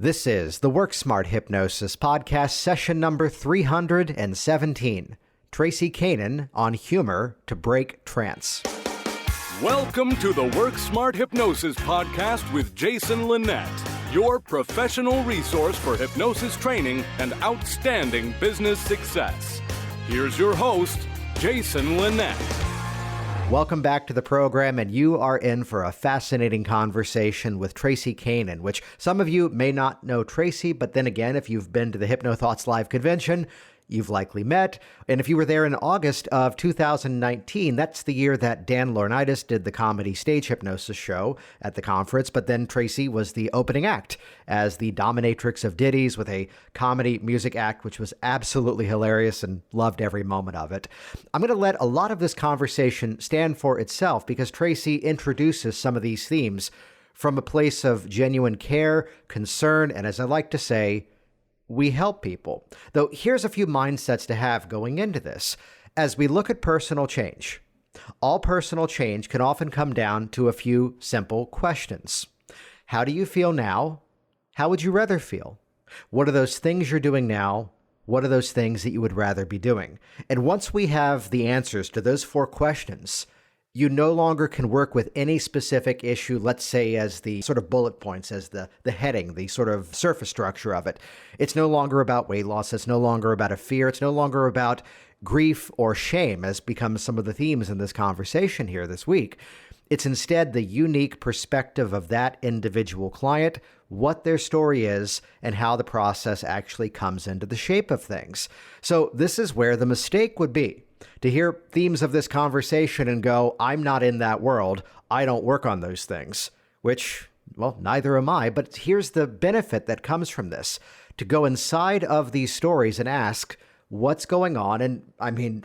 This is the Work Smart Hypnosis podcast, session number 317. Traci Kanaan on humor to break trance. Welcome to the Work Smart Hypnosis podcast with Jason Linett, your professional resource for hypnosis training and outstanding business success. Here's your host, Jason Linett. Welcome back to the program, and you are in for a fascinating conversation with Traci Kanaan, which some of you may not know Traci, but then again, if you've been to the HypnoThoughts Live convention, you've likely met. And if you were there in August of 2019, that's the year that Dan Laurinaitis did the comedy stage hypnosis show at the conference. But then Traci was the opening act as the dominatrix of ditties with a comedy music act, which was absolutely hilarious and loved every moment of it. I'm going to let a lot of this conversation stand for itself because Traci introduces some of these themes from a place of genuine care, concern, and as I like to say, we help people. Though here's a few mindsets to have going into this. As we look at personal change, all personal change can often come down to a few simple questions. How do you feel now? How would you rather feel? What are those things you're doing now? What are those things that you would rather be doing? And once we have the answers to those four questions, you no longer can work with any specific issue, let's say as the sort of bullet points, as the heading, the sort of surface structure of it. It's no longer about weight loss. It's no longer about a fear. It's no longer about grief or shame, as becomes some of the themes in this conversation here this week. It's instead the unique perspective of that individual client, what their story is, and how the process actually comes into the shape of things. So this is where the mistake would be. To hear themes of this conversation and go, I'm not in that world, I don't work on those things, which, well, neither am I, but here's the benefit that comes from this. To go inside of these stories and ask, what's going on? And I mean,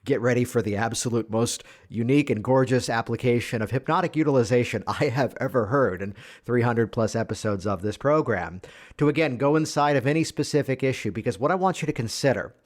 get ready for the absolute most unique and gorgeous application of hypnotic utilization I have ever heard in 300 plus episodes of this program. To again, go inside of any specific issue, because what I want you to consider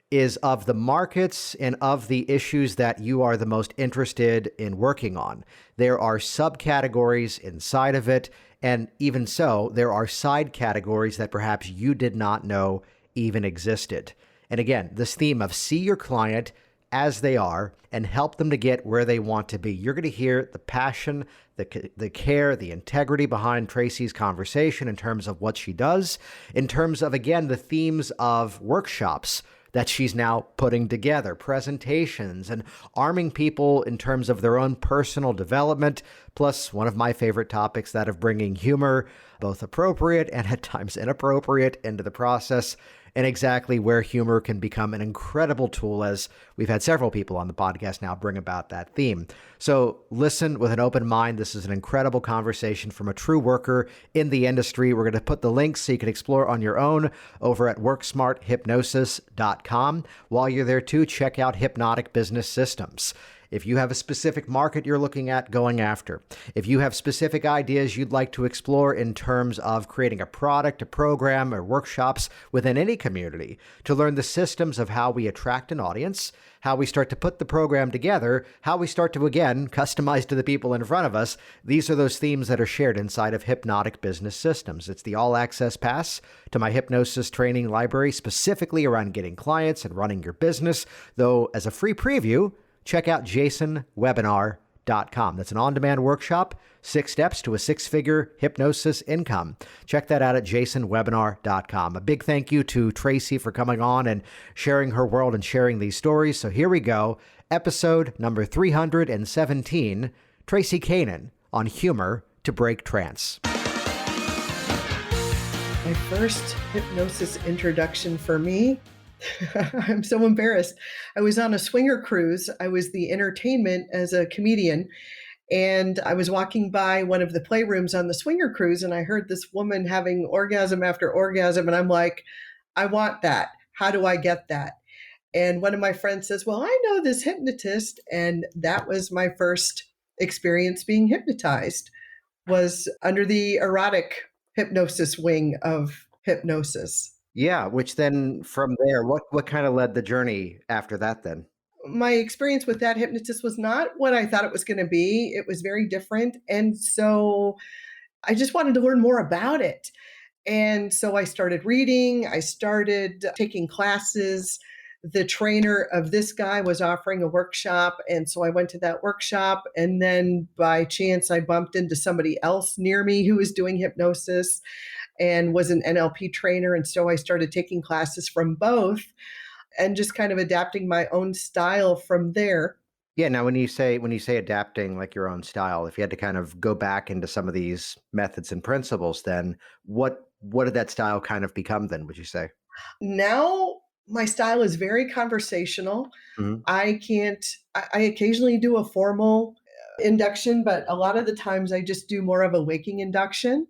is of the markets and of the issues that you are the most interested in working on. There are subcategories inside of it, and even so, there are side categories that perhaps you did not know even existed. And again, this theme of see your client as they are and help them to get where they want to be. You're going to hear the passion, the care, the integrity behind Traci's conversation in terms of what she does, in terms of, again, the themes of workshops that she's now putting together, presentations, and arming people in terms of their own personal development, plus one of my favorite topics, that of bringing humor, both appropriate and at times inappropriate, into the process, and exactly where humor can become an incredible tool, as we've had several people on the podcast now bring about that theme. So listen with an open mind. This is an incredible conversation from a true worker in the industry. We're going to put the links so you can explore on your own over at worksmarthypnosis.com. While you're there too, check out Hypnotic Business Systems. If you have a specific market you're looking at going after, if you have specific ideas you'd like to explore in terms of creating a product, a program, or workshops within any community to learn the systems of how we attract an audience, how we start to put the program together, how we start to, again, customize to the people in front of us, these are those themes that are shared inside of Hypnotic Business Systems. It's the all-access pass to my hypnosis training library specifically around getting clients and running your business, though as a free preview, check out jasonwebinar.com. That's an on-demand workshop, 6 steps to a 6-figure hypnosis income. Check that out at jasonwebinar.com. A big thank you to Traci for coming on and sharing her world and sharing these stories. So here we go. Episode number 317, Traci Kanaan on humor to break trance. My first hypnosis introduction for me, I'm so embarrassed. I was on a swinger cruise. I was the entertainment as a comedian. And I was walking by one of the playrooms on the swinger cruise, and I heard this woman having orgasm after orgasm. And I'm like, I want that. How do I get that? And one of my friends says, well, I know this hypnotist. And that was my first experience being hypnotized, was under the erotic hypnosis wing of hypnosis. Yeah, which then from there, what kind of led the journey after that then? My experience with that hypnotist was not what I thought it was going to be. It was very different. And so I just wanted to learn more about it. And so I started reading, I started taking classes. The trainer of this guy was offering a workshop. And so I went to that workshop. And then by chance, I bumped into somebody else near me who was doing hypnosis and was an NLP trainer. And so I started taking classes from both and just kind of adapting my own style from there. Yeah. Now, when you say adapting like your own style, if you had to kind of go back into some of these methods and principles, then what did that style kind of become? Then would you say? Now, my style is very conversational. Hmm. I can't, I occasionally do a formal induction, but a lot of the times I just do more of a waking induction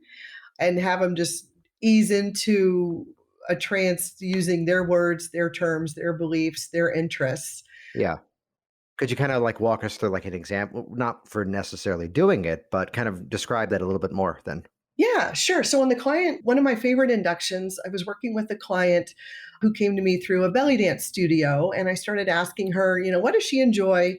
and have them just ease into a trance using their words, their terms, their beliefs, their interests. Yeah. Could you kind of like walk us through like an example, not for necessarily doing it, but kind of describe that a little bit more then? Yeah, sure. So when the client, one of my favorite inductions, I was working with a client who came to me through a belly dance studio, and I started asking her, what does she enjoy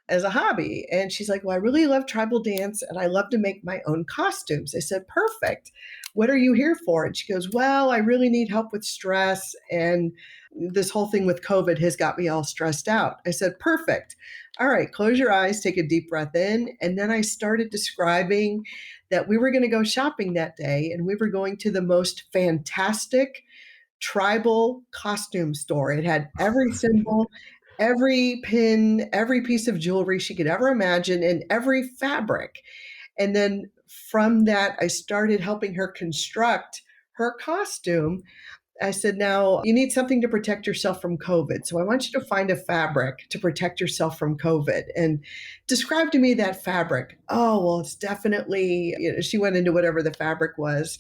as a hobby? And she's like, well, I really love tribal dance and I love to make my own costumes. I said, perfect. What are you here for? And she goes, well, I really need help with stress. And this whole thing with COVID has got me all stressed out. I said, perfect. All right, close your eyes, take a deep breath in. And then I started describing that we were going to go shopping that day and we were going to the most fantastic tribal costume store. It had every symbol, every pin, every piece of jewelry she could ever imagine, and every fabric. And then from that, I started helping her construct her costume. I said, now you need something to protect yourself from COVID. So I want you to find a fabric to protect yourself from COVID and describe to me that fabric. Oh, well, it's definitely, she went into whatever the fabric was.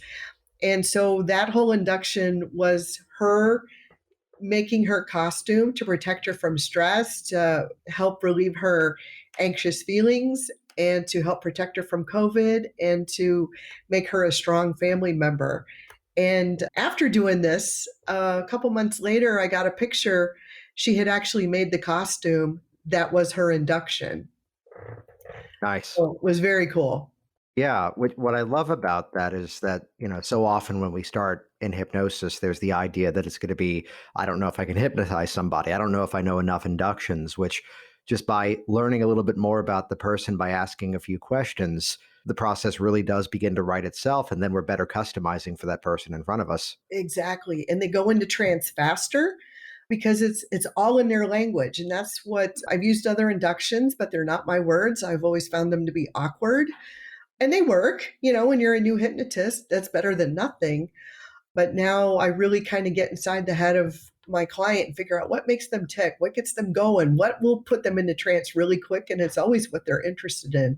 And so that whole induction was her making her costume to protect her from stress, to help relieve her anxious feelings, and to help protect her from COVID, and to make her a strong family member. And after doing this, a couple months later, I got a picture. She had actually made the costume that was her induction. Nice. So it was very cool. Yeah, what I love about that is that, so often when we start in hypnosis, there's the idea that it's going to be, I don't know if I can hypnotize somebody. I don't know if I know enough inductions, which just by learning a little bit more about the person, by asking a few questions, the process really does begin to write itself. And then we're better customizing for that person in front of us. Exactly. And they go into trance faster because it's all in their language. And that's what I've used other inductions, but they're not my words. I've always found them to be awkward. And they work, when you're a new hypnotist, that's better than nothing. But now I really kind of get inside the head of my client and figure out what makes them tick, what gets them going, what will put them into trance really quick. And it's always what they're interested in.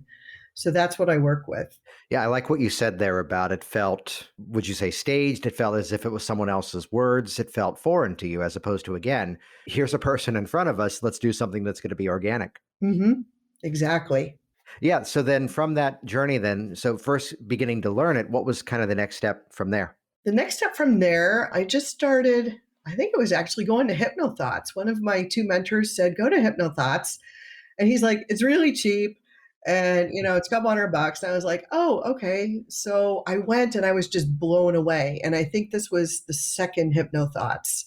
So that's what I work with. Yeah, I like what you said there about it felt, would you say staged? It felt as if it was someone else's words. It felt foreign to you as opposed to, again, here's a person in front of us. Let's do something that's going to be organic. Mm-hmm. Exactly. Yeah. So then from that journey, then, so first beginning to learn it, what was kind of the next step from there? The next step from there, I just started, I think it was actually going to HypnoThoughts. One of my two mentors said, go to HypnoThoughts. And he's like, it's really cheap. And, it's a couple $100. And I was like, oh, okay. So I went and I was just blown away. And I think this was the second HypnoThoughts.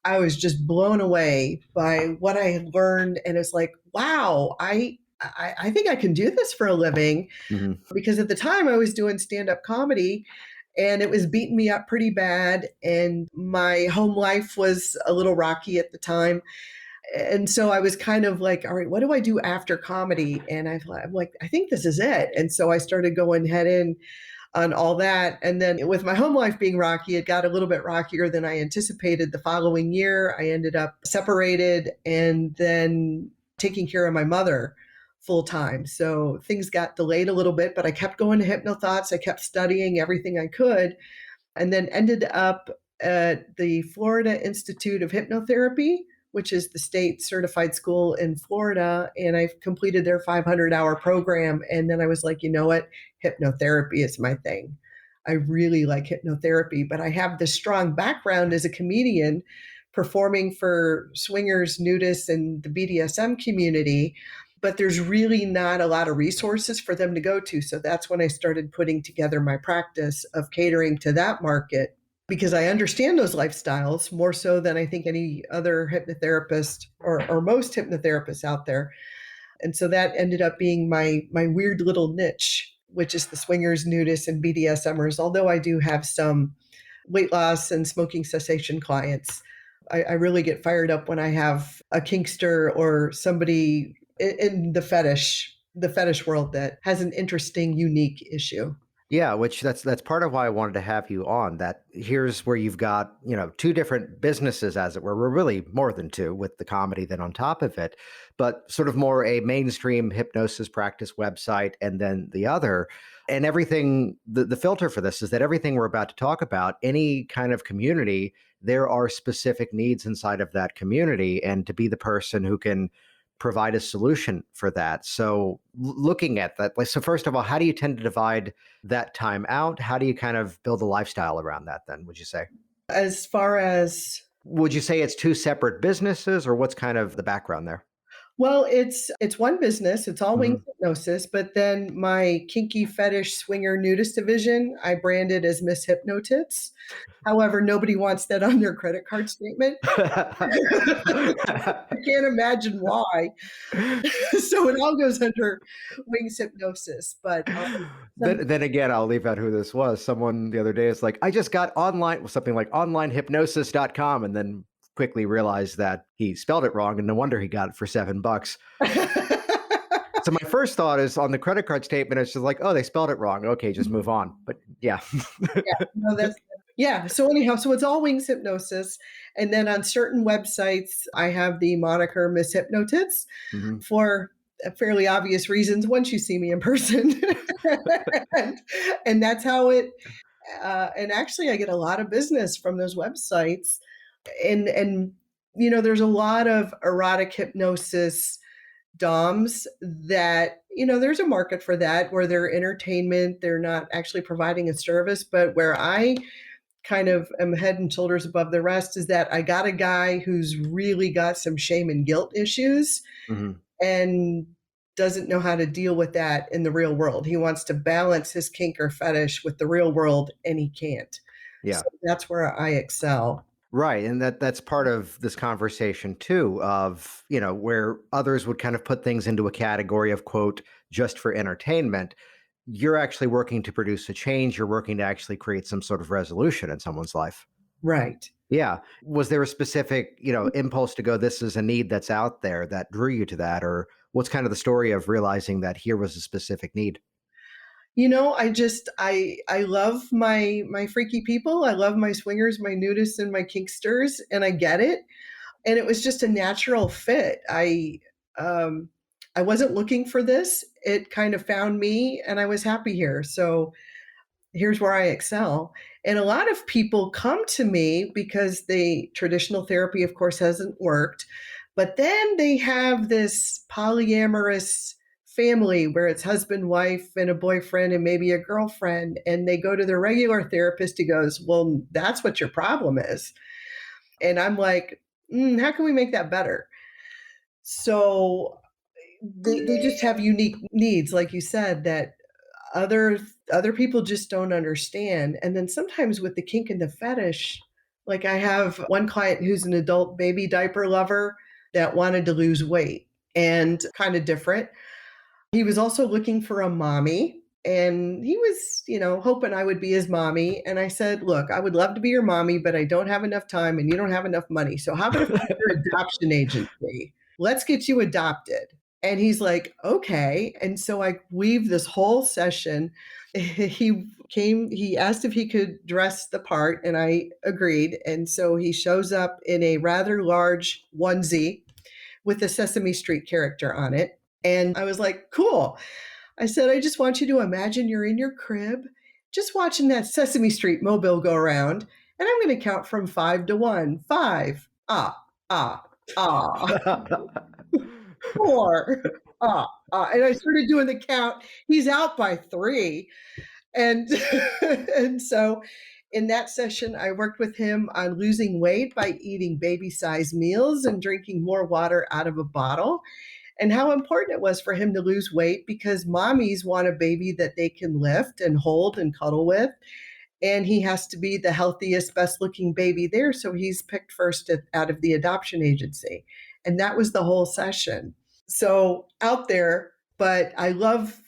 I was just blown away by what I had learned. And it's like, wow, I think I can do this for a living. Hmm. Because at the time I was doing stand-up comedy and it was beating me up pretty bad. And my home life was a little rocky at the time. And so I was kind of like, all right, what do I do after comedy? And I'm like, I think this is it. And so I started going head in on all that. And then with my home life being rocky, it got a little bit rockier than I anticipated. The following year, I ended up separated and then taking care of my mother full time. So things got delayed a little bit, but I kept going to HypnoThoughts. I kept studying everything I could, and then ended up at the Florida Institute of Hypnotherapy, which is the state certified school in Florida. And I completed their 500-hour program. And then I was like, you know what? Hypnotherapy is my thing. I really like hypnotherapy, but I have this strong background as a comedian performing for swingers, nudists, and the BDSM community. but there's really not a lot of resources for them to go to. So that's when I started putting together my practice of catering to that market, because I understand those lifestyles more so than I think any other hypnotherapist or most hypnotherapists out there. And so that ended up being my weird little niche, which is the swingers, nudists, and BDSMers, although I do have some weight loss and smoking cessation clients. I really get fired up when I have a kinkster or somebody in the fetish world that has an interesting, unique issue. Yeah, which that's part of why I wanted to have you on. That here's where you've got, two different businesses, as it were. We're really more than two with the comedy then on top of it, but sort of more a mainstream hypnosis practice website and then the other. And everything, the filter for this is that everything we're about to talk about, any kind of community, there are specific needs inside of that community. And to be the person who can provide a solution for that. So looking at that, so first of all, how do you tend to divide that time out? How do you kind of build a lifestyle around that then, would you say? As far as, Would you say it's two separate businesses or what's kind of the background there? well, it's one business. It's all wings Mhm. hypnosis, but then my kinky fetish swinger nudist division, I branded as Miss Hypnotits. However, nobody wants that on their credit card statement. I can't imagine why. So it all goes under wings hypnosis. But Then again, I'll leave out who this was. Someone the other day is like, I just got something like onlinehypnosis.com, and then quickly realized that he spelled it wrong, and no wonder he got it for $7. So my first thought is on the credit card statement, it's just like, oh, they spelled it wrong. Okay, just move on. But yeah. yeah, no, that's yeah. So anyhow, so it's all wings hypnosis, and then on certain websites, I have the moniker Miss Hypnotits Mhm. for fairly obvious reasons. Once you see me in person, and, and that's how it. And actually, I get a lot of business from those websites, and there's a lot of erotic hypnosis DOMs that, there's a market for that where they're entertainment, they're not actually providing a service. But where I kind of am head and shoulders above the rest is that I got a guy who's really got some shame and guilt issues Mhm. and doesn't know how to deal with that in the real world. He wants to balance his kink or fetish with the real world and he can't. Yeah. So that's where I excel. Right. And that's part of this conversation too, of, where others would kind of put things into a category of quote, just for entertainment. You're actually working to produce a change. You're working to actually create some sort of resolution in someone's life. Right. Yeah. Was there a specific, impulse to go, this is a need that's out there that drew you to that? Or what's kind of the story of realizing that here was a specific need? I love my freaky people. I love my swingers, my nudists, and my kinksters, and I get it. And it was just a natural fit. Um I wasn't looking for this. It kind of found me and I was happy here. So here's where I excel. And a lot of people come to me because the traditional therapy, of course, hasn't worked. But then they have this polyamorous family where it's husband, wife, and a boyfriend, and maybe a girlfriend. And they go to their regular therapist who goes, well, that's what your problem is. And I'm like, how can we make that better? So they just have unique needs, like you said, that other other people just don't understand. And then sometimes with the kink and the fetish, like I have one client who's an adult baby diaper lover that wanted to lose weight and kind of different. He was also looking for a mommy and he was, hoping I would be his mommy. And I said, look, I would love to be your mommy, but I don't have enough time and you don't have enough money. So how about if I'm your adoption agency? Let's get you adopted. And he's like, okay. And so I weaved this whole session. He asked if he could dress the part, and I agreed. And so he shows up in a rather large onesie with a Sesame Street character on it. And I was like, cool. I said, I just want you to imagine you're in your crib, just watching that Sesame Street mobile go around. And I'm going to count from 5 to 1. 5, ah, ah. 4, and I started doing the count. He's out by 3. And and so in that session, I worked with him on losing weight by eating baby-sized meals and drinking more water out of a bottle. and how important it was for him to lose weight because mommies want a baby that they can lift and hold and cuddle with. And he has to be the healthiest, best looking baby there. So he's picked first out of the adoption agency. And that was the whole session. So out there, but I love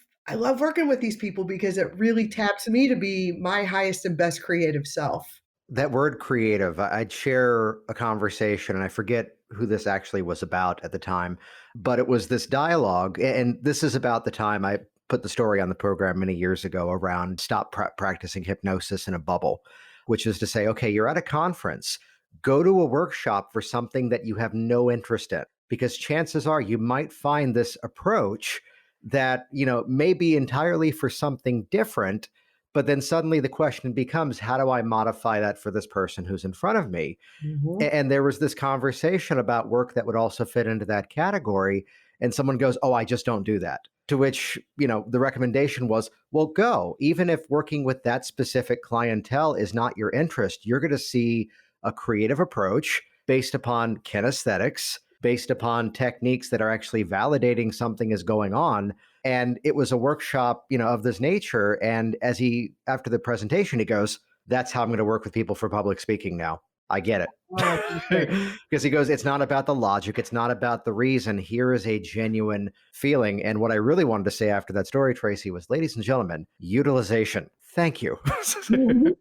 working with these people because it really taps me to be my highest and best creative self. That word creative, I'd share a conversation, and I forget who this actually was about at the time, but it was this dialogue. And this is about the time I put the story on the program many years ago around stop practicing hypnosis in a bubble, which is to say, okay, you're at a conference, go to a workshop for something that you have no interest in, because chances are you might find this approach that, may be entirely for something different. But then suddenly the question becomes, how do I modify that for this person who's in front of me? Mhm. And there was this conversation about work that would also fit into that category. And someone goes, oh, I just don't do that. To which, the recommendation was, well, go. Even if working with that specific clientele is not your interest, you're going to see a creative approach based upon kinesthetics, based upon techniques that are actually validating something is going on. And it was a workshop, of this nature. And after the presentation, he goes, that's how I'm going to work with people for public speaking now. I get Oh, perfect. it. Because he goes, it's not about the logic. It's not about the reason. Here is a genuine feeling. And what I really wanted to say after that story, Traci, was, ladies and gentlemen, utilization. Thank you. Mhm.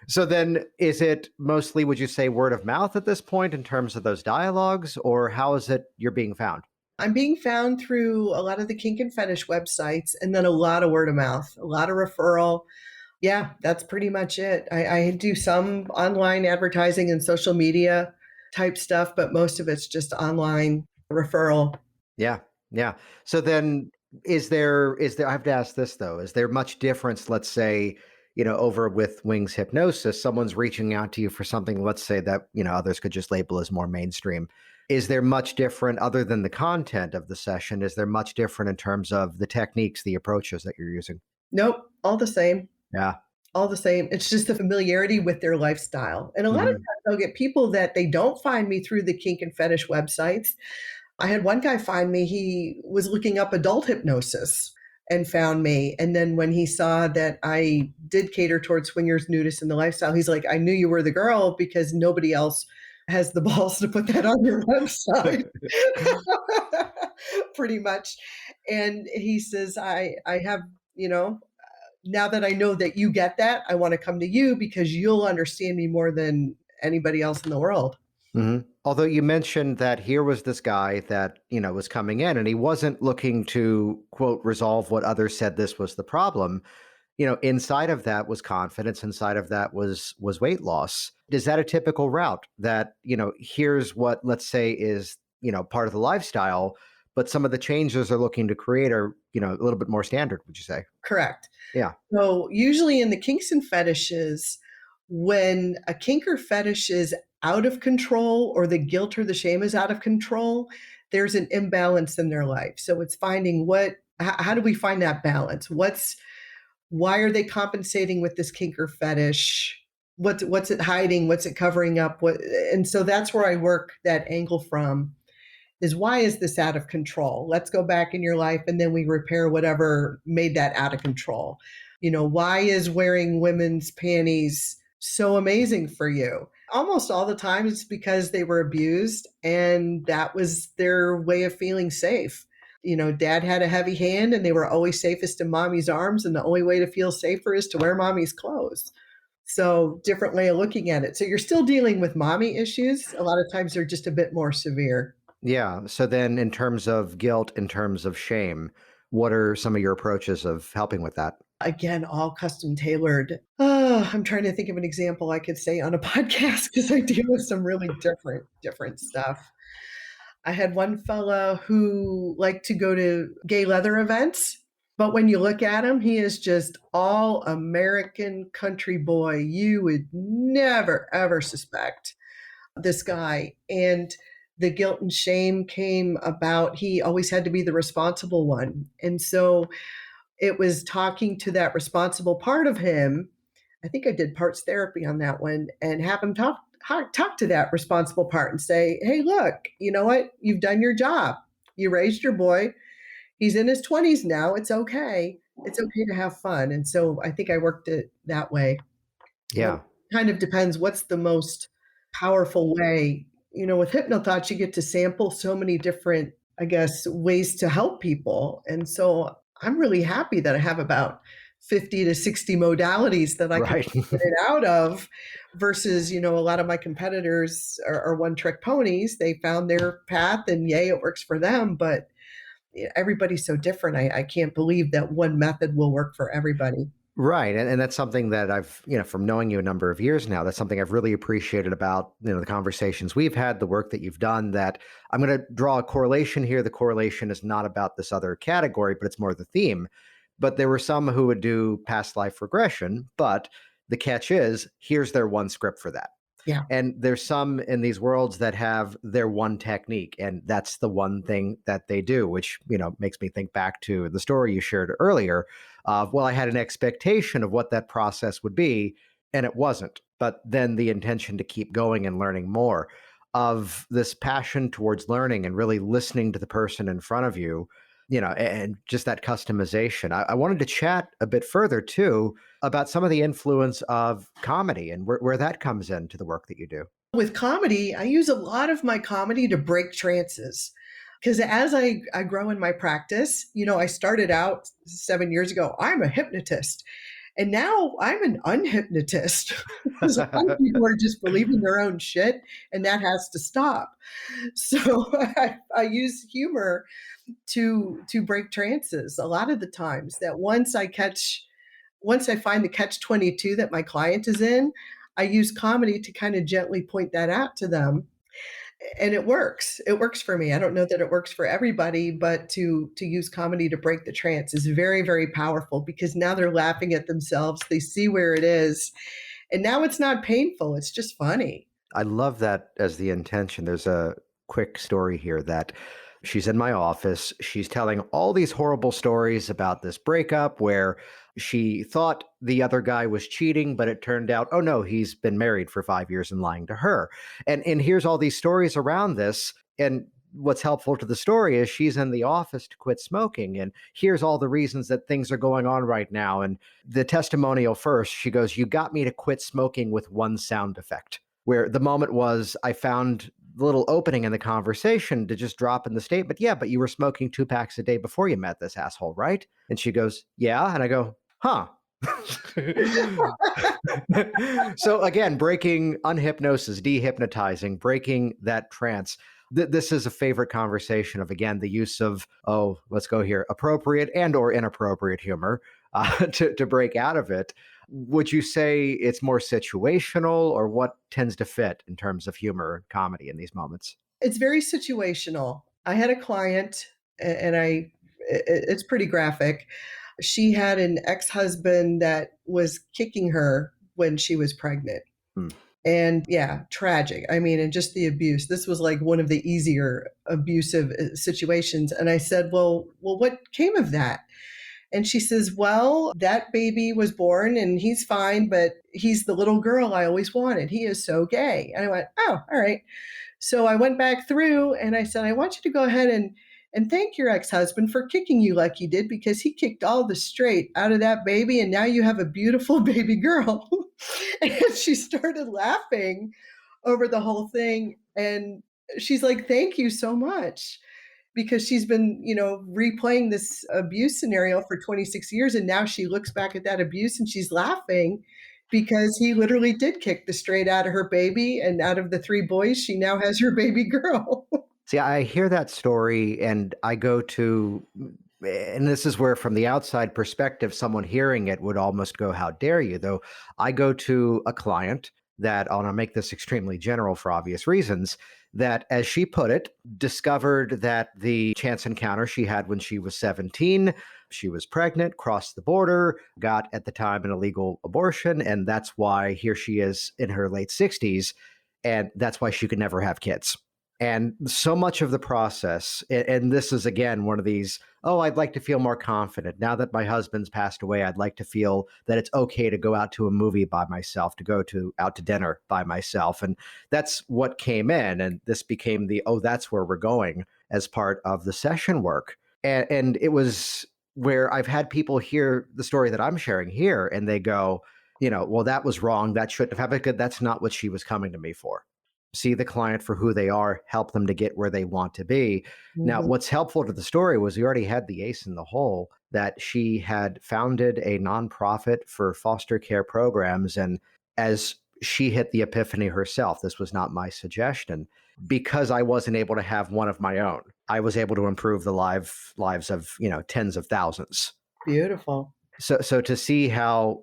So then is it mostly, would you say, word of mouth at this point in terms of those dialogues, or how is it you're being found? I'm being found through a lot of the kink and fetish websites and then a lot of word of mouth, a lot of referral. Yeah, that's pretty much it. I do some online advertising and social media type stuff, but most of it's just online referral. Yeah. Yeah. So then I have to ask this though, is there much difference, let's say, over with Wings Hypnosis, someone's reaching out to you for something, let's say that, others could just label as more mainstream. Is there much different other than the content of the session? Is there much different in terms of the techniques, the approaches that you're using? Nope, all the same. Yeah. All the same. It's just the familiarity with their lifestyle. And a lot of Hmm. times I'll get people that they don't find me through the kink and fetish websites. I had one guy find me, he was looking up adult hypnosis and found me. And then when he saw that I did cater towards swingers, nudists, and the lifestyle, he's like, I knew you were the girl because nobody else has the balls to put that on your website. Pretty much. And he says, I have, you know, now that I know that you get that, I want to come to you because you'll understand me more than anybody else in the world. Hmm. Although you mentioned that here was this guy that, was coming in and he wasn't looking to, quote, resolve what others said this was the problem. Inside of that was confidence. Inside of that was weight loss. Is that a typical route that, here's what, let's say, is, part of the lifestyle, but some of the changes they're looking to create are, a little bit more standard, would you say? Correct. Yeah. So usually in the kinks and fetishes, when a kink or fetish is out of control or the guilt or the shame is out of control, there's an imbalance in their life. So it's finding how do we find that balance? Why are they compensating with this kink or fetish? What's it hiding? What's it covering up? And so that's where I work that angle from is why is this out of control? Let's go back in your life and then we repair whatever made that out of control. Why is wearing women's panties so amazing for you? Almost all the time it's because they were abused and that was their way of feeling safe. Dad had a heavy hand and they were always safest in mommy's arms. And the only way to feel safer is to wear mommy's clothes. So, different way of looking at it. So, you're still dealing with mommy issues. A lot of times they're just a bit more severe. Yeah. So then in terms of guilt, in terms of shame, what are some of your approaches of helping with that? Again, all custom tailored. Oh, I'm trying to think of an example I could say on a podcast because I deal with some really different stuff. I had one fella who liked to go to gay leather events, but when you look at him, he is just all American country boy. You would never, ever suspect this guy. And the guilt and shame came about, he always had to be the responsible one. And so it was talking to that responsible part of him. I think I did parts therapy on that one and have him talk to that responsible part and say, hey, look, you know what? You've done your job. You raised your boy. He's in his 20s now. It's okay. It's okay to have fun. And so I think I worked it that way. But Yeah. it kind of depends what's the most powerful way. With hypnothoughts, you get to sample so many different, I guess, ways to help people. And so I'm really happy that I have about 50 to 60 modalities that I can Right. get it out of versus, a lot of my competitors are one trick ponies. They found their path and yay, it works for them. But everybody's so different. I can't believe that one method will work for everybody. Right. And that's something that I've, from knowing you a number of years now, that's something I've really appreciated about, the conversations we've had, the work that you've done, that I'm going to draw a correlation here. The correlation is not about this other category, but it's more the theme. But there were some who would do past life regression, but the catch is here's their one script for that. Yeah. And there's some in these worlds that have their one technique, and that's the one thing that they do, which, makes me think back to the story you shared earlier of, well, I had an expectation of what that process would be, and it wasn't. But then the intention to keep going and learning more, of this passion towards learning and really listening to the person in front of you, and just that customization. I wanted to chat a bit further too about some of the influence of comedy and where that comes into the work that you do. With comedy, I use a lot of my comedy to break trances. Because as I grow in my practice, I started out 7 years ago, I'm a hypnotist. And now I'm an unhypnotist. Because a lot of people are just believing their own shit, and that has to stop. So I use humor to break trances a lot of the times. That once I find the catch 22 that my client is in, I use comedy to kind of gently point that out to them. And it works. It works for me. I don't know that it works for everybody, but to use comedy to break the trance is very, very powerful because now they're laughing at themselves. They see where it is. And now it's not painful. It's just funny. I love that as the intention. There's a quick story here that she's in my office. She's telling all these horrible stories about this breakup where she thought the other guy was cheating, but it turned out, oh no, he's been married for 5 years and lying to her. And here's all these stories around this. And what's helpful to the story is she's in the office to quit smoking. And here's all the reasons that things are going on right now. And the testimonial first, she goes, you got me to quit smoking with one sound effect. Where the moment was, I found the little opening in the conversation to just drop in the statement, yeah, but you were smoking 2 packs a day before you met this asshole, right? And she goes, yeah. And I go, huh. So again, breaking unhypnosis, dehypnotizing, breaking that trance. This is a favorite conversation of, again, the use of, let's go here, appropriate and or inappropriate humor to break out of it. Would you say it's more situational, or what tends to fit in terms of humor and comedy in these moments? It's very situational. I had a client, and it's pretty graphic. She had an ex-husband that was kicking her when she was pregnant. Hmm. And yeah, tragic. I mean, and just the abuse. This was like one of the easier abusive situations. And I said, well, what came of that? And she says, well, that baby was born and he's fine, but he's the little girl I always wanted. He is so gay. And I went, oh, all right. So I went back through and I said, I want you to go ahead and thank your ex-husband for kicking you like he did, because he kicked all the straight out of that baby. And now you have a beautiful baby girl. And she started laughing over the whole thing. And she's like, thank you so much. Because she's been, replaying this abuse scenario for 26 years. And now she looks back at that abuse and she's laughing because he literally did kick the straight out of her baby. And out of the 3 boys, she now has her baby girl. See, I hear that story and I go to, and this is where from the outside perspective, someone hearing it would almost go, how dare you? Though I go to a client that, and I'll make this extremely general for obvious reasons, that, as she put it, discovered that the chance encounter she had when she was 17, she was pregnant, crossed the border, got at the time an illegal abortion, and that's why here she is in her late 60s, and that's why she could never have kids. And so much of the process, and this is, again, one of these, I'd like to feel more confident. Now that my husband's passed away, I'd like to feel that it's okay to go out to a movie by myself, to go out to dinner by myself. And that's what came in. And this became the, that's where we're going. as part of the session work. And it was where I've had people hear the story that I'm sharing here, and they go, well, that was wrong. That shouldn't have happened. That's not what she was coming to me for. See the client for who they are, help them to get where they want to be. Now, Mhm. what's helpful to the story was we already had the ace in the hole that she had founded a nonprofit for foster care programs. And as she hit the epiphany herself, this was not my suggestion, because I wasn't able to have one of my own. I was able to improve the lives of, tens of thousands. Beautiful. So to see how,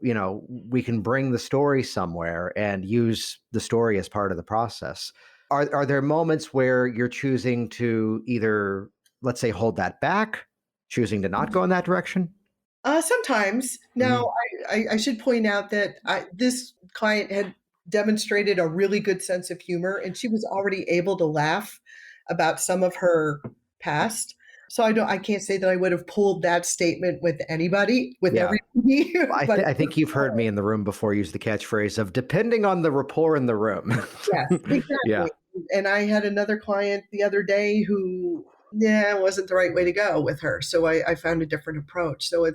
we can bring the story somewhere and use the story as part of the process. Are there moments where you're choosing to either, let's say, hold that back, choosing to not go in that direction? Sometimes. Now, Mm, I should point out that this client had demonstrated a really good sense of humor, and she was already able to laugh about some of her past. So I can't say that I would have pulled that statement with anybody, with yeah. everybody, I, but th- I think you've heard me in the room before use the catchphrase of depending on the rapport in the room. yes, Yeah. exactly. And I had another client the other day who, yeah, it wasn't the right way to go with her. So I found a different approach. So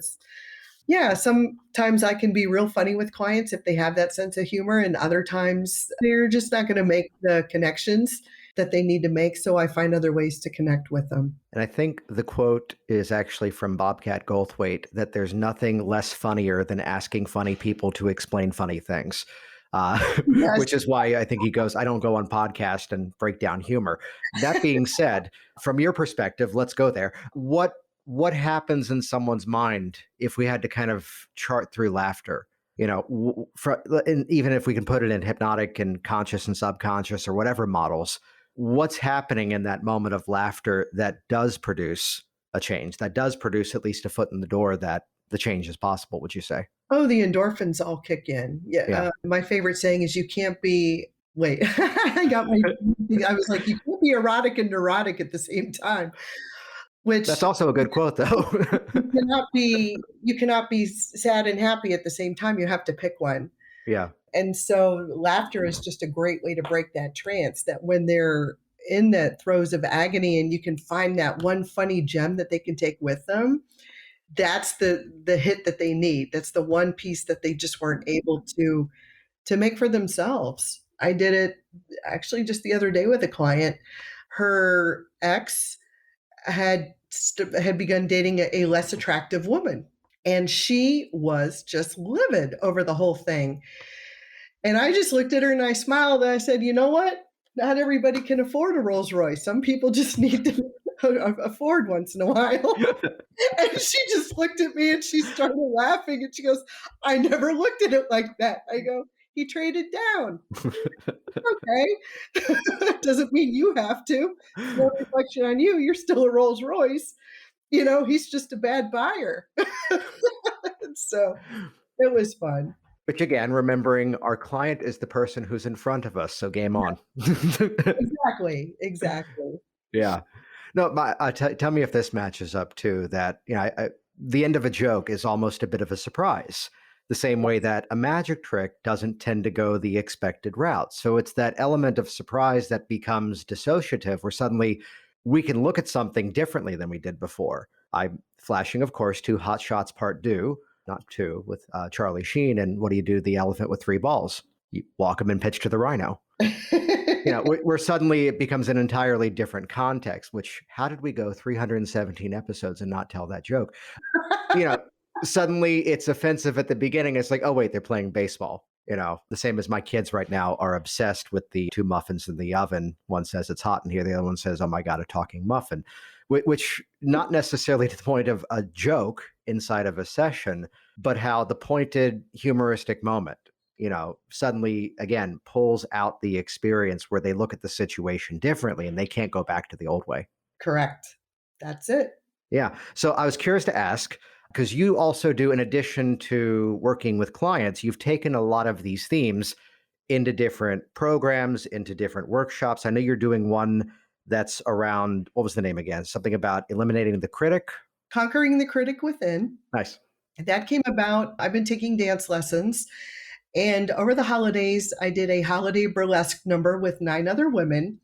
yeah, sometimes I can be real funny with clients if they have that sense of humor, and other times they're just not going to make the connections that they need to make. So I find other ways to connect with them. And I think the quote is actually from Bobcat Goldthwait that there's nothing less funnier than asking funny people to explain funny things. Uh, Yes. which is why I think he goes, I don't go on podcast and break down humor. That being said, from your perspective, let's go there. What happens in someone's mind if we had to kind of chart through laughter? And even if we can put it in hypnotic and conscious and subconscious or whatever models, what's happening in that moment of laughter that does produce a change, that does produce at least a foot in the door that the change is possible, would you say? Oh, the endorphins all kick in. Yeah. Yeah. My favorite saying is you can't be, wait, I was like, you can't be erotic and neurotic at the same time, That's which also a good quote, though. you cannot be sad and happy at the same time. You have to pick one. Yeah. And so laughter is just a great way to break that trance, that when they're in that throes of agony and you can find that one funny gem that they can take with them, that's the hit that they need. That's the one piece that they just weren't able to make for themselves. I did it actually just the other day with a client. Her ex had begun dating a less attractive woman, and she was just livid over the whole thing. And I just looked at her and I smiled and I said, you know what? Not everybody can afford a Rolls Royce. Some people just need to afford once in a while. And she just looked at me and she started laughing and she goes, I never looked at it like that. I go, he traded down. Okay. Doesn't mean you have to. It's no reflection on you. You're still a Rolls Royce. He's just a bad buyer. So it was fun. Which again, remembering our client is the person who's in front of us. So game on. Exactly. Exactly. Yeah. No, tell me if this matches up too. That the end of a joke is almost a bit of a surprise, the same way that a magic trick doesn't tend to go the expected route. So it's that element of surprise that becomes dissociative, where suddenly we can look at something differently than we did before. I'm flashing, of course, to Hot Shots Part 2, not 2, with Charlie Sheen. And what do you do? The elephant with three balls. You walk him and pitch to the rhino. Where suddenly it becomes an entirely different context, which how did we go 317 episodes and not tell that joke? Suddenly it's offensive at the beginning. It's like, oh, wait, they're playing baseball. The same as my kids right now are obsessed with the two muffins in the oven. One says it's hot in here. The other one says, oh my God, a talking muffin, which not necessarily to the point of a joke inside of a session, but how the pointed humoristic moment, suddenly again pulls out the experience where they look at the situation differently and they can't go back to the old way. Correct. That's it. Yeah. So I was curious to ask, because you also do, in addition to working with clients, you've taken a lot of these themes into different programs, into different workshops. I know you're doing one that's around, what was the name again? Something about eliminating the critic. Conquering the critic within. Nice. That came about. I've been taking dance lessons. And over the holidays, I did a holiday burlesque number with 9 other women.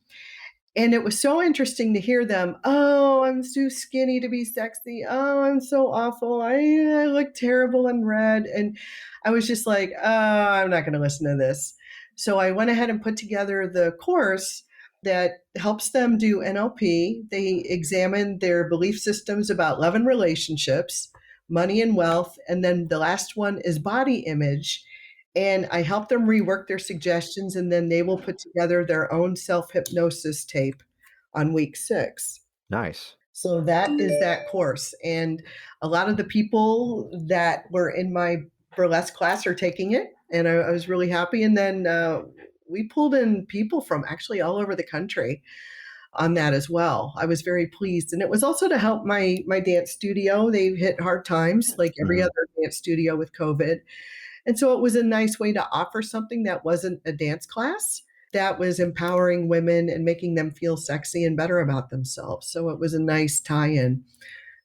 And it was so interesting to hear them. Oh, I'm too skinny to be sexy. Oh, I'm so awful. I look terrible in red. And I was just like, oh, I'm not going to listen to this. So I went ahead and put together the course that helps them do NLP. They examine their belief systems about love and relationships, money and wealth. And then the last one is body image. And I help them rework their suggestions, and then they will put together their own self hypnosis tape on week 6. Nice. So that is that course. And a lot of the people that were in my burlesque class are taking it. And I was really happy. And then we pulled in people from actually all over the country on that as well. I was very pleased. And it was also to help my dance studio. They hit hard times like every other dance studio with COVID. And so it was a nice way to offer something that wasn't a dance class, that was empowering women and making them feel sexy and better about themselves. So it was a nice tie-in.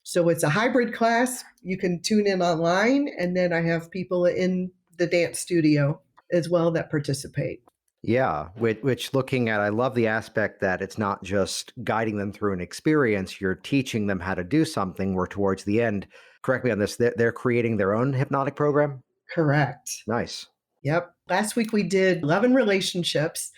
So it's a hybrid class. You can tune in online, and then I have people in the dance studio as well that participate. Yeah, which looking at, I love the aspect that it's not just guiding them through an experience, you're teaching them how to do something where towards the end, correct me on this, they're creating their own hypnotic program? Correct. Nice. Yep. Last week we did love and relationships.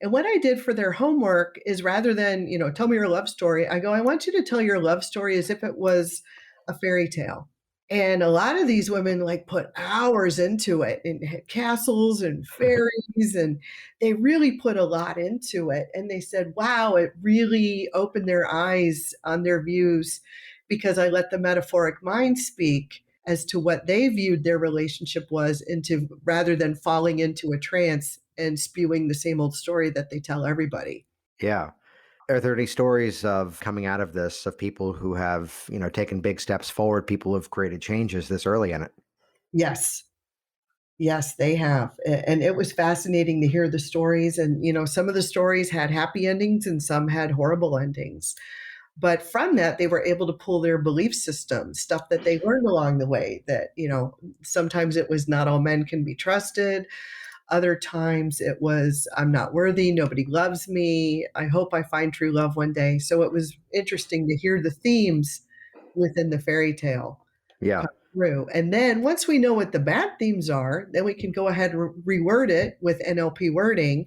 And what I did for their homework is rather than, tell me your love story, I go, I want you to tell your love story as if it was a fairy tale. And a lot of these women like put hours into it and had castles and fairies, and they really put a lot into it. And they said, wow, it really opened their eyes on their views because I let the metaphoric mind speak as to what they viewed their relationship was, into rather than falling into a trance and spewing the same old story that they tell everybody. Yeah. Are there any stories of coming out of this of people who have, taken big steps forward, people who have created changes this early in it? Yes. Yes, they have. And it was fascinating to hear the stories. And, some of the stories had happy endings and some had horrible endings. But from that, they were able to pull their belief system, stuff that they learned along the way, that, sometimes it was not all men can be trusted. Other times it was, I'm not worthy. Nobody loves me. I hope I find true love one day. So it was interesting to hear the themes within the fairy tale Yeah. come through. And then once we know what the bad themes are, then we can go ahead and reword it with NLP wording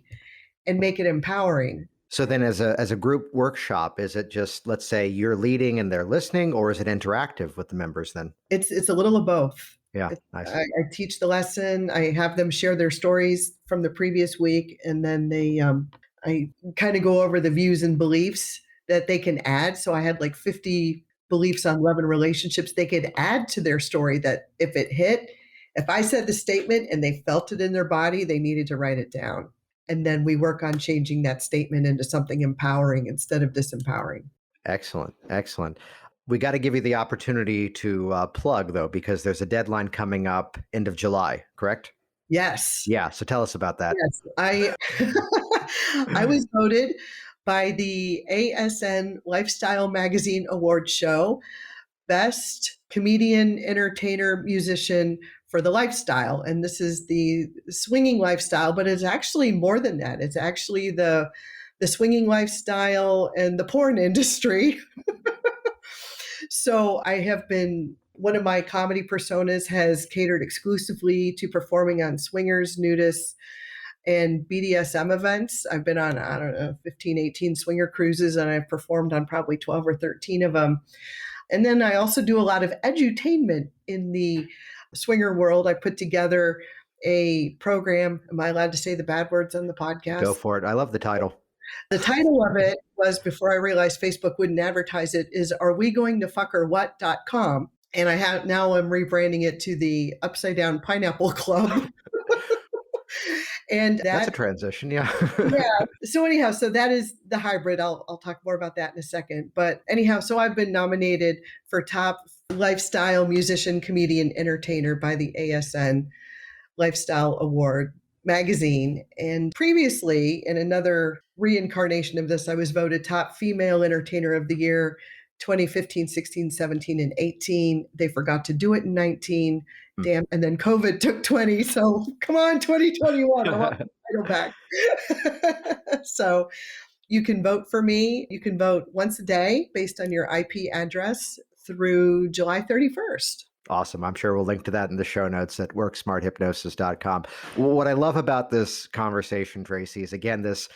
and make it empowering. So then as a group workshop, is it just, let's say you're leading and they're listening, or is it interactive with the members then? It's a little of both. Yeah, nice. I teach the lesson. I have them share their stories from the previous week, and then I kind of go over the views and beliefs that they can add. So I had like 50 beliefs on love and relationships they could add to their story, that if it hit, if I said the statement and they felt it in their body, they needed to write it down. And then we work on changing that statement into something empowering instead of disempowering. Excellent. Excellent. We got to give you the opportunity to plug, though, because there's a deadline coming up end of July, correct? Yes. Yeah. So tell us about that. Yes. I was voted by the ASN Lifestyle Magazine Award Show Best Comedian, Entertainer, Musician for the Lifestyle. And this is the swinging lifestyle, but it's actually more than that. It's actually the swinging lifestyle and the porn industry. So I have been, one of my comedy personas has catered exclusively to performing on swingers, nudists, and BDSM events. I've been on, 15, 18 swinger cruises, and I've performed on probably 12 or 13 of them. And then I also do a lot of edutainment in the swinger world. I put together a program. Am I allowed to say the bad words on the podcast? Go for it. I love the title. The title of it was, before I realized Facebook wouldn't advertise it, is Are We Going to Fuck or What.com. And I'm rebranding it to the Upside Down Pineapple Club. And that's a transition. Yeah. Yeah. So anyhow, so that is the hybrid. I'll talk more about that in a second. But anyhow, so I've been nominated for top lifestyle musician, comedian, entertainer by the ASN Lifestyle Award magazine. And previously, in another reincarnation of this, I was voted top female entertainer of the year 2015, 16, 17, and 18. They forgot to do it in 19. Damn. And then COVID took 20. So come on, 2021. I want the title back. So You can vote for me. You can vote once a day based on your IP address through July 31st. Awesome. I'm sure we'll link to that in the show notes at worksmarthypnosis.com. What I love about this conversation, Traci, is again, this,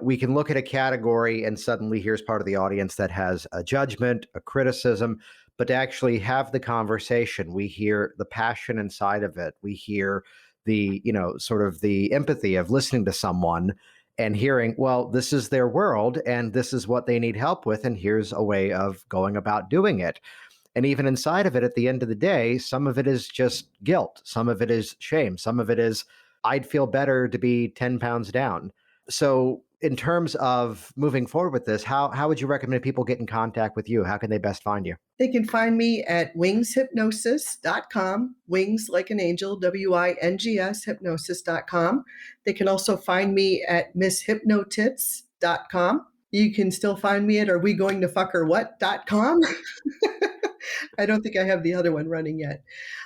we can look at a category and suddenly here's part of the audience that has a judgment, a criticism, but to actually have the conversation, we hear the passion inside of it. We hear the, sort of the empathy of listening to someone and hearing, well, this is their world and this is what they need help with. And here's a way of going about doing it. And even inside of it, at the end of the day, some of it is just guilt. Some of it is shame. Some of it is, I'd feel better to be 10 pounds down. So in terms of moving forward with this, how would you recommend people get in contact with you? How can they best find you? They can find me at wingshypnosis.com, wings like an angel, WINGS hypnosis.com. They can also find me at misshypnotits.com. You can still find me at arewegoingtofuckorwhat.com. I don't think I have the other one running yet.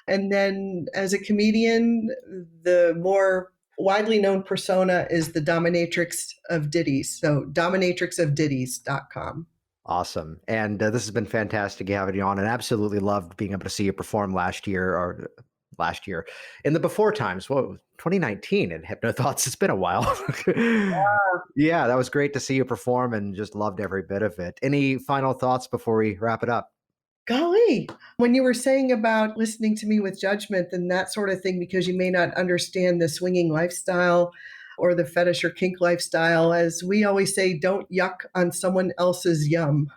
And then as a comedian, the more widely known persona is the dominatrix of ditties. So dominatrixofditties.com. Awesome. And this has been fantastic having you on, and absolutely loved being able to see you perform last year in the before times. 2019 in Hypnothoughts. It's been a while. Yeah, that was great to see you perform and just loved every bit of it. Any final thoughts before we wrap it up? Golly, when you were saying about listening to me with judgment and that sort of thing, because you may not understand the swinging lifestyle or the fetish or kink lifestyle, as we always say, don't yuck on someone else's yum.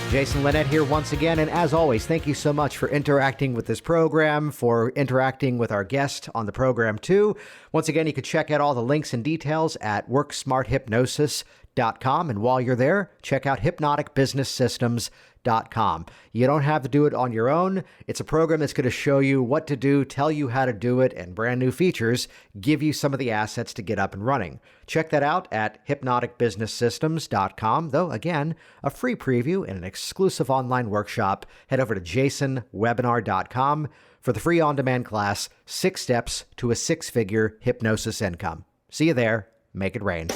Jason Linett here once again, and as always, thank you so much for interacting with this program, for interacting with our guest on the program too. Once again, you can check out all the links and details at worksmarthypnosis.com. And while you're there, check out hypnoticbusinesssystems.com. You don't have to do it on your own. It's a program that's going to show you what to do, tell you how to do it, and brand new features, give you some of the assets to get up and running. Check that out at hypnoticbusinesssystems.com. Though, again, a free preview and an exclusive online workshop. Head over to jasonwebinar.com for the free on-demand class, 6 Steps to a 6-Figure Hypnosis Income. See you there. Make it rain.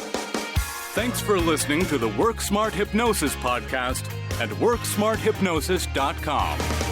Thanks for listening to the Work Smart Hypnosis podcast at worksmarthypnosis.com.